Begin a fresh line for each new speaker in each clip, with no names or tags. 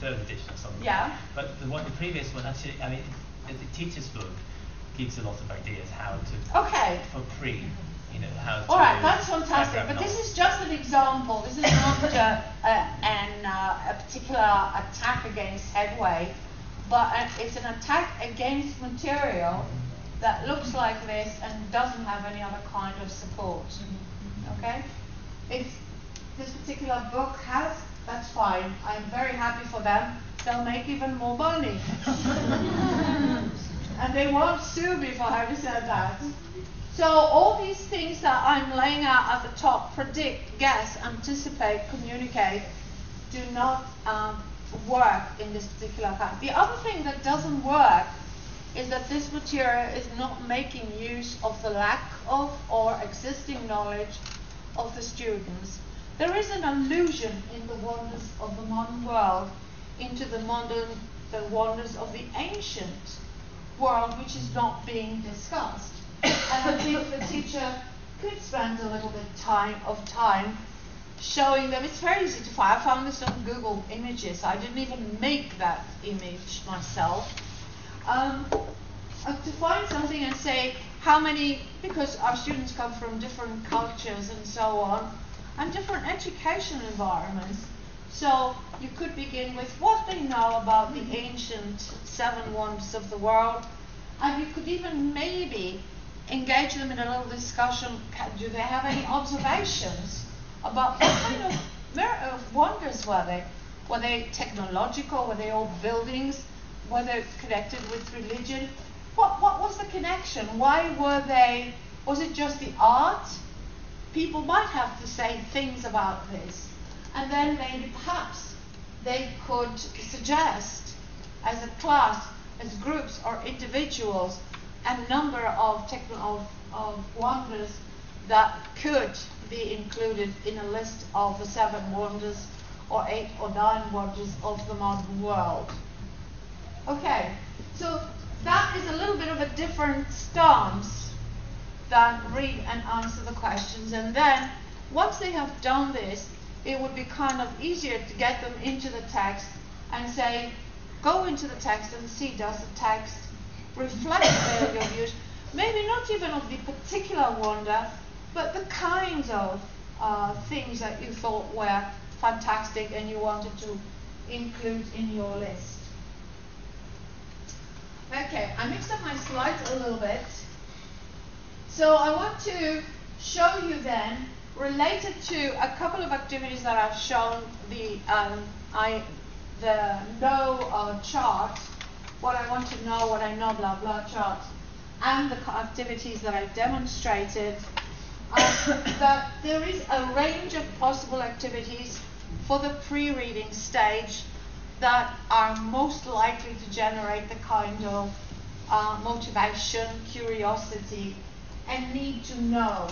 third edition or something.
Yeah.
But the previous one, actually, I mean, the teacher's book gives a lot of ideas how to, for pre, you know, how to.
All right, that's fantastic. But this is just an example. This is not a particular attack against Headway, but it's an attack against material that looks like this and doesn't have any other kind of support. Okay? If this particular book has, that's fine. I'm very happy for them. They'll make even more money. And they won't sue me for having said that. So all these things that I'm laying out at the top, predict, guess, anticipate, communicate, do not work in this particular kind. The other thing that doesn't work is that this material is not making use of the lack of or existing knowledge of the students. There is an allusion in the wonders of the modern world into the wonders of the ancient world, which is not being discussed. And I think the teacher could spend a little bit of time showing them. It's very easy to find. I found this on Google Images. I didn't even make that image myself. To find something and say how many, because our students come from different cultures and so on, and different education environments. So you could begin with what they know about the ancient 7 wonders of the world, and you could even maybe engage them in a little discussion. Do they have any observations about what kind of wonders were they? Were they technological? Were they old buildings? Were they connected with religion? What was the connection? Why were they? Was it just the art? People might have to say things about this. And then maybe perhaps they could suggest as a class, as groups or individuals, a number of wonders that could be included in a list of the 7 wonders or 8 or 9 wonders of the modern world. Okay, so that is a little bit of a different stance than read and answer the questions. And then once they have done this, it would be kind of easier to get them into the text and say, go into the text and see, does the text reflect your views? Maybe not even of the particular wonder, but the kinds of things that you thought were fantastic and you wanted to include in your list. Okay, I mixed up my slides a little bit. So I want to show you then, related to a couple of activities that I've shown, the know chart, what I want to know, what I know, blah, blah chart, and the activities that I demonstrated, that there is a range of possible activities for the pre-reading stage that are most likely to generate the kind of motivation, curiosity, and need to know.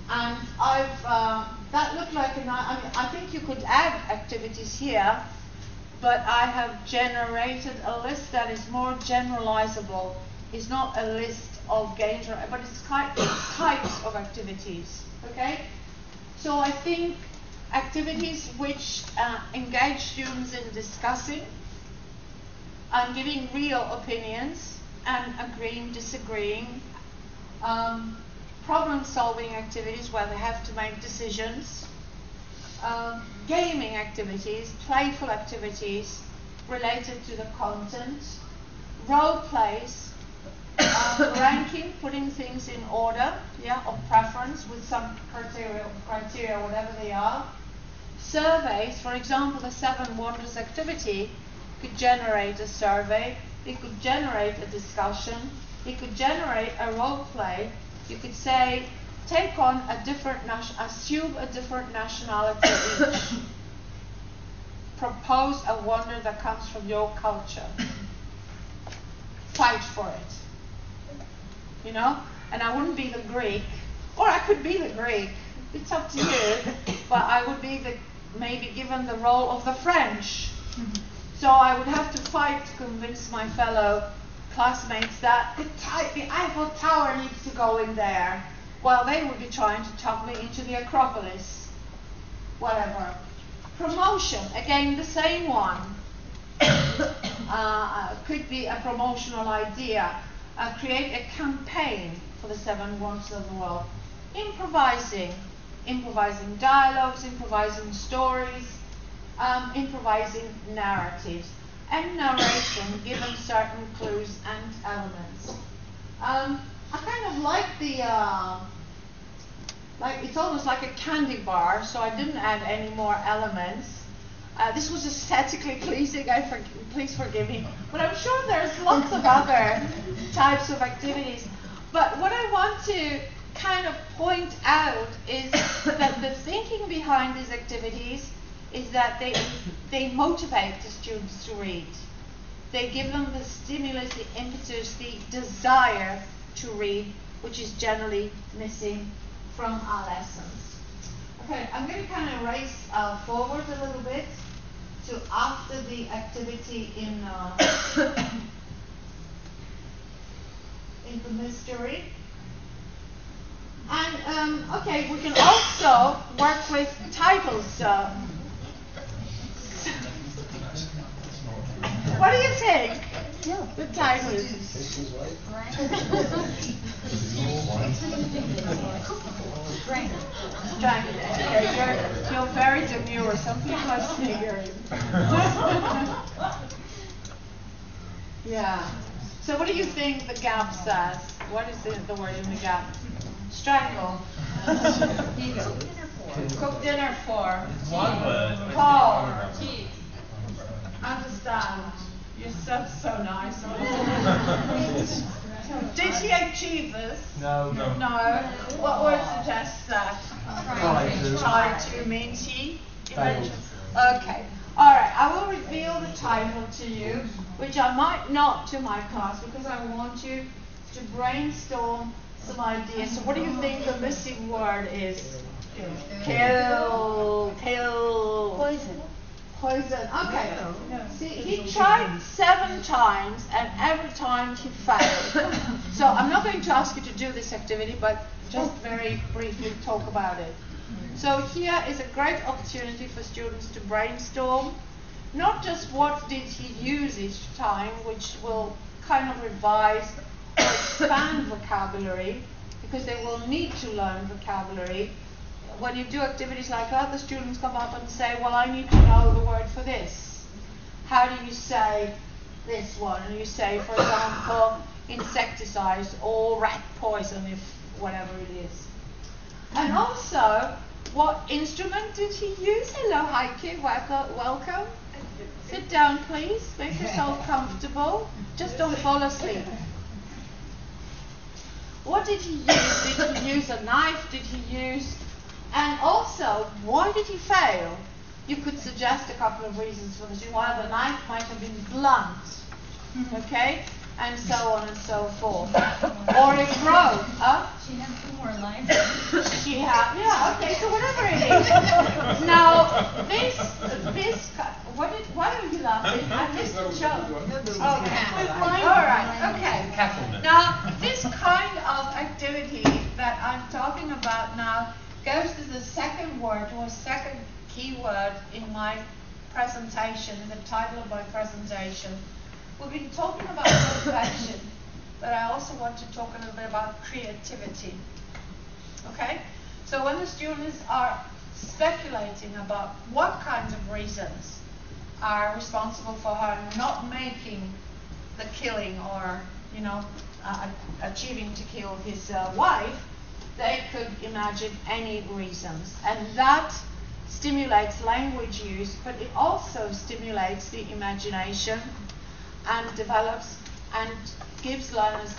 And that looked like I think you could add activities here, but I have generated a list that is more generalizable. It's not a list of games, but it's types of activities. Okay? So I think activities which engage students in discussing and giving real opinions and agreeing, disagreeing, problem-solving activities where they have to make decisions, gaming activities, playful activities related to the content, role plays, ranking, putting things in order, of preference with some criteria, whatever they are. Surveys, for example, the 7 wonders activity could generate a survey, it could generate a discussion, it could generate a role play. You could say, take on a different assume a different nationality each. Propose a wonder that comes from your culture. Fight for it. You know? And I wouldn't be the Greek, or I could be the Greek. It's up to you. But I would be maybe given the role of the French. So I would have to fight to convince my fellow classmates that the Eiffel Tower needs to go in there, while they would be trying to talk me into the Acropolis. Whatever. Promotion, again the same one. Could be a promotional idea. Create a campaign for the 7 wonders of the world. Improvising dialogues, improvising stories, improvising narratives, and narration given certain clues and elements. I kind of like the, it's almost like a candy bar, so I didn't add any more elements. This was aesthetically pleasing, please forgive me, but I'm sure there's lots of other types of activities. But what I want to kind of point out is that the thinking behind these activities is that they motivate the students to read. They give them the stimulus, the impetus, the desire to read, which is generally missing from our lessons. Okay, I'm going to kind of race forward a little bit to after the activity in the mystery. And okay, we can also work with titles. What do you think? The titles. You're very demure. Some people are sniggering. Yeah. So what do you think the gap says? What is the word in the gap? Strangle. Cook dinner for.
One word.
Call. Understand. You're so nice. Did he achieve this?
No.
No. What word suggests that? Try to means he? Okay. Alright, I will reveal the title to you, which I might not to my class because I want you to brainstorm some ideas. So what do you think the missing word is? Kill. Poison. Okay. See, he tried 7 times and every time he failed. So I'm not going to ask you to do this activity, but just very briefly talk about it. So here is a great opportunity for students to brainstorm, not just what did he use each time, which will kind of revise or expand vocabulary, because they will need to learn vocabulary. When you do activities like that, the students come up and say, well, I need to know the word for this. How do you say this one? And you say, for example, insecticides or rat poison, if whatever it is. And also, what instrument did he use? Hello, Heike, welcome. Sit down, please. Make yourself comfortable. Just don't fall asleep. What did he use? Did he use a knife? Did he use... And also, why did he fail? You could suggest a couple of reasons for this. Why the knife might have been blunt, okay? And so on and so forth. Or it broke.
She had 2 more lines.
She had, yeah, okay, so whatever it is. Now, why are you laughing? I missed the joke. Okay. All right, okay. Now, this kind of activity that I'm talking about now goes to the second word, or second keyword in my presentation, in the title of my presentation. We've been talking about motivation, but I also want to talk a little bit about creativity. Okay? So when the students are speculating about what kinds of reasons are responsible for her not making the killing or, achieving to kill his wife, they could imagine any reasons. And that stimulates language use, but it also stimulates the imagination and develops and gives learners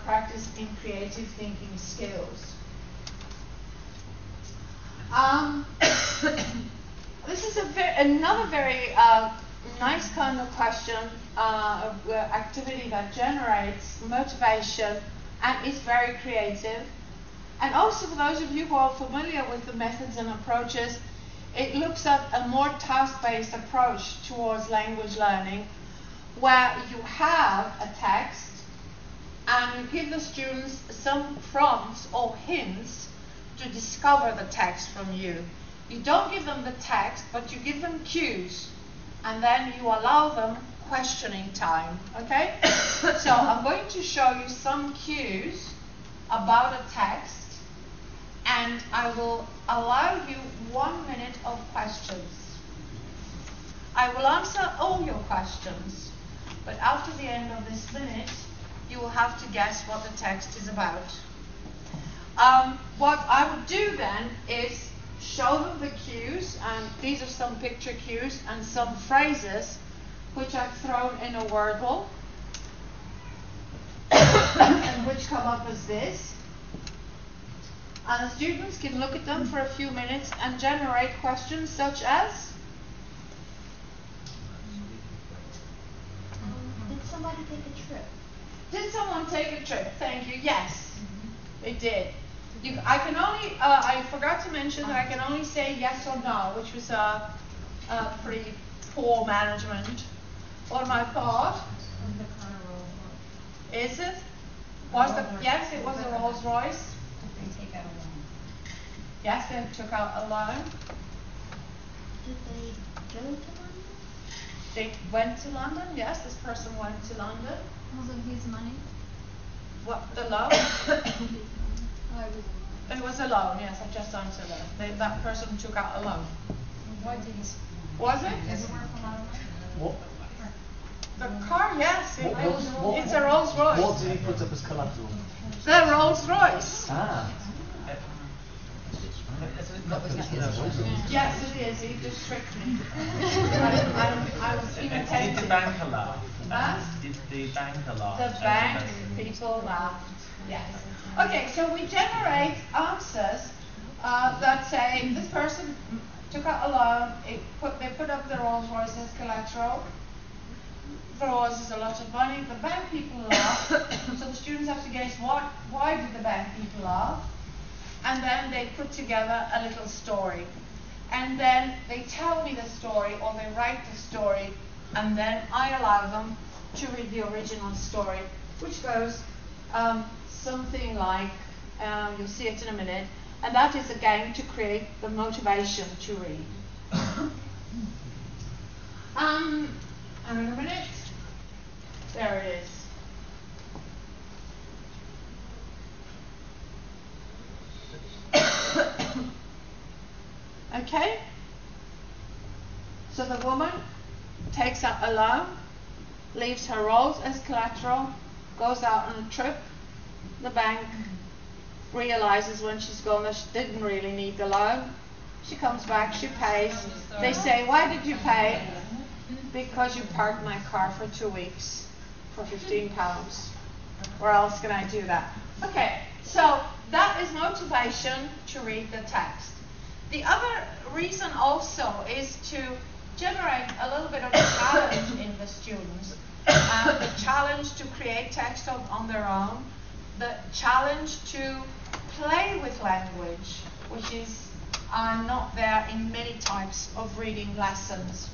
practice in creative thinking skills. This is another very nice kind of question, activity that generates motivation and is very creative. And also, for those of you who are familiar with the methods and approaches, it looks at a more task-based approach towards language learning, where you have a text and you give the students some prompts or hints to discover the text from you. You don't give them the text, but you give them cues, and then you allow them questioning time, okay? So I'm going to show you some cues about a text, and I will allow you 1 minute of questions. I will answer all your questions, but after the end of this minute, you will have to guess what the text is about. What I would do then is show them the cues, and these are some picture cues and some phrases which I've thrown in a Wordle and which come up as this. And the students can look at them for a few minutes and generate questions such as,
did somebody take a trip?
did someone take a trip? Thank you. Yes, they did. I can only, I forgot to mention that I can only say yes or no, which was a pretty poor management on my part. Is it? Yes, it was a Rolls Royce.
Did they take out a loan?
Yes, they took out a loan.
Did they go to London?
They went to London. Yes, this person went to London.
Was it his money?
What, the loan?
Oh, it was a loan.
It was a loan, yes, I just answered that. That person took out a loan.
Why did he?
Was it?
Is it worth a lot of money?
What?
The car, yes.
What-
It's a Rolls Royce.
What did he put up as collateral?
The Rolls Royce.
Ah.
Yes, it is. He just tricked me. I was
Did
inattentive.
the bank allow?
Huh?
Did the bank allow?
The bank people laughed. Yes. Okay, so we generate answers that say this person took out a loan. They put up the Rolls Royce as collateral. The Rolls is a lot of money. The bank people laugh. So the students have to guess why did the bank people laugh? And then they put together a little story. And then they tell me the story, or they write the story, and then I allow them to read the original story, which goes something like, you'll see it in a minute, and that is again to create the motivation to read. And in a minute, there it is. Okay? So the woman takes out a loan, leaves her Rolls as collateral, goes out on a trip. The bank realizes when she's gone that she didn't really need the loan. She comes back, she pays. They say, why did you pay? Because you parked my car for 2 weeks for £15. Where else can I do that? Okay, so that is motivation to read the text. The other reason also is to generate a little bit of a challenge in the students. The challenge to create text on their own. The challenge to play with language, which is not there in many types of reading lessons.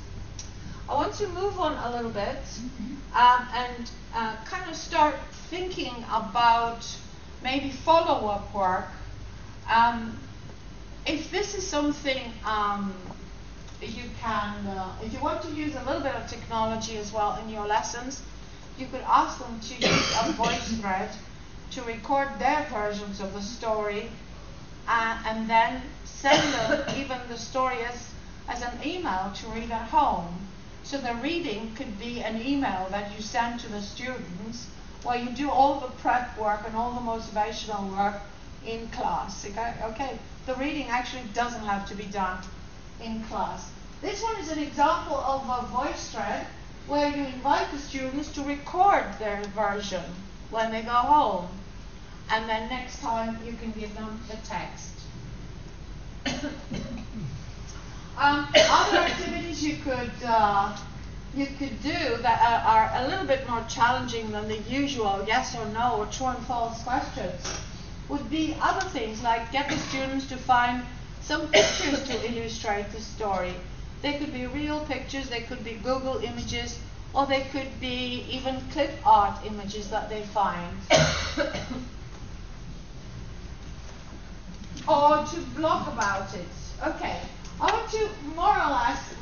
I want to move on a little bit and kind of start thinking about maybe follow-up work. If this is something you can, if you want to use a little bit of technology as well in your lessons, you could ask them to use a voice thread to record their versions of the story and then send them even the story as an email to read at home. So the reading could be an email that you send to the students while you do all the prep work and all the motivational work in class. Okay? The reading actually doesn't have to be done in class. This one is an example of a voice thread where you invite the students to record their version when they go home. And then next time you can give them the text. Other activities you could do that are a little bit more challenging than the usual yes or no or true and false questions would be other things like get the students to find some pictures to illustrate the story. They could be real pictures, they could be Google images, or they could be even clip art images that they find. Or to blog about it. Okay, I want to more or less